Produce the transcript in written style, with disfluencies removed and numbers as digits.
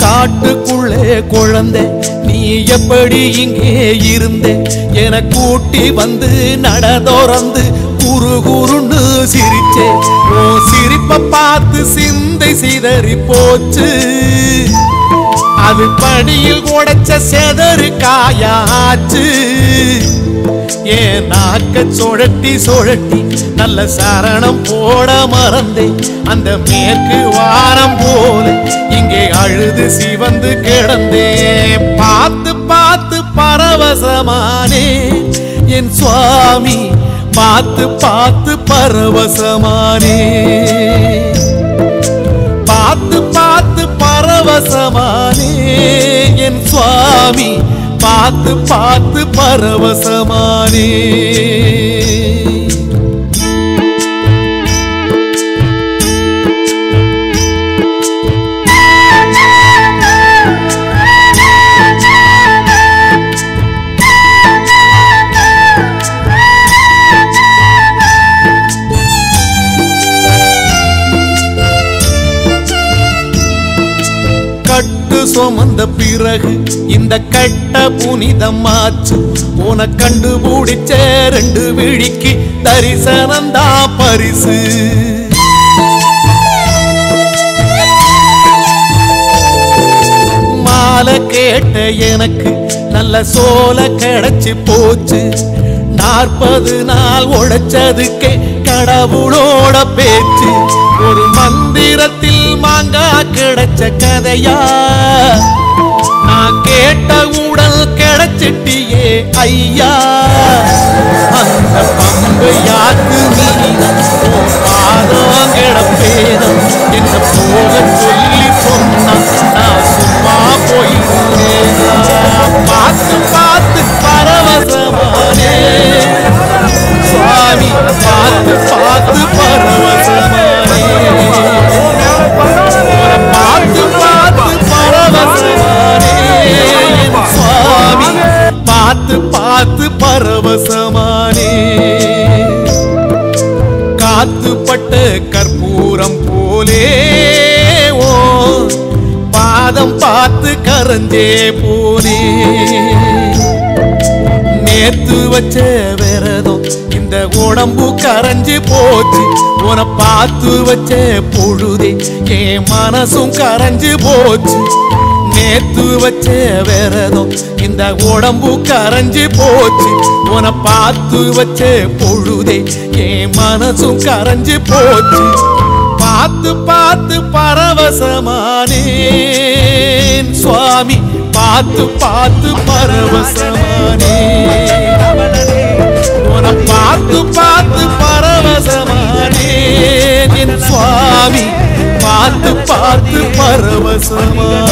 காட்டுக்குள்ளே குழந்தை நீ எப்படி இங்கே இருந்தே என கூட்டி வந்து நடதோறந்து குறு குறுன்னு சிரிச்சே ஓ சிரிப்ப பார்த்து சிந்தை சிதறி போச்சு அது படியில் உடைச்ச செதறு காயாச்சு ஏன் நாக்க சுழட்டி சுழட்டி நல்ல சரணம் போட மறந்தே அந்த மேற்கு வாரம் போல இங்கே அழுது சிவந்து கிடந்தே பார்த்து பார்த்து பரவசமானே என் சுவாமி பார்த்து பார்த்து பரவசமானே பார்த்து பார்த்து பரவசமானே என் சுவாமி பார்த்து பார்த்து பரவசமானே சுமந்த பிறகு இந்த கட்ட புனிதமாச்சு உன கண்டுபிடிச்ச ரெண்டு விழிக்கு தரிசனந்தா பரிசு மாலை கேட்ட எனக்கு நல்ல சோல கிடைச்சு போச்சு 40 நாள் உழைச்சதுக்கே கடவுளோட பேச்சு ஒரு மந்திரத்தில் மாங்கா கிடைச்ச கதையா நான் கேட்ட உடல் கிடைச்சிட்டியே ஐயா அந்த பம்பு யாக்கு மீனம் பாதம் கிடப்பேனம் என்ன போக சொல்லி சொன்னா நான் சும்மா போயிருந்தேன் பார்த்து பார்த்து பரவசமானே சுவாமி பார்த்து பார்த்து பரவசமானே பார்த்து பார்த்து பரவசமானே சுவாமி பார்த்து பார்த்து பரவசமானே காத்துப்பட்ட கற்பூரம் போலே ஓ பாதம் பார்த்து கரஞ்சே போனே நேத்து வச்ச விரதம் இந்த உடம்பு கரைஞ்சு போச்சு உன பார்த்து வச்ச பொழுதே என் மனசும் கரைஞ்சு போச்சு நேத்து வச்ச விரதம் இந்த உடம்பு கரைஞ்சு போச்சு உன பார்த்து வச்ச பொழுதே என் மனசும் கரைஞ்சு போச்சு பார்த்து பார்த்து பரவசமானே சுவாமி பார்த்து பார்த்து பரவசமானே உன பார்த்து பார்த்து பரவசமானே என் சுவாமி பார்த்து பார்த்து பரவசமானே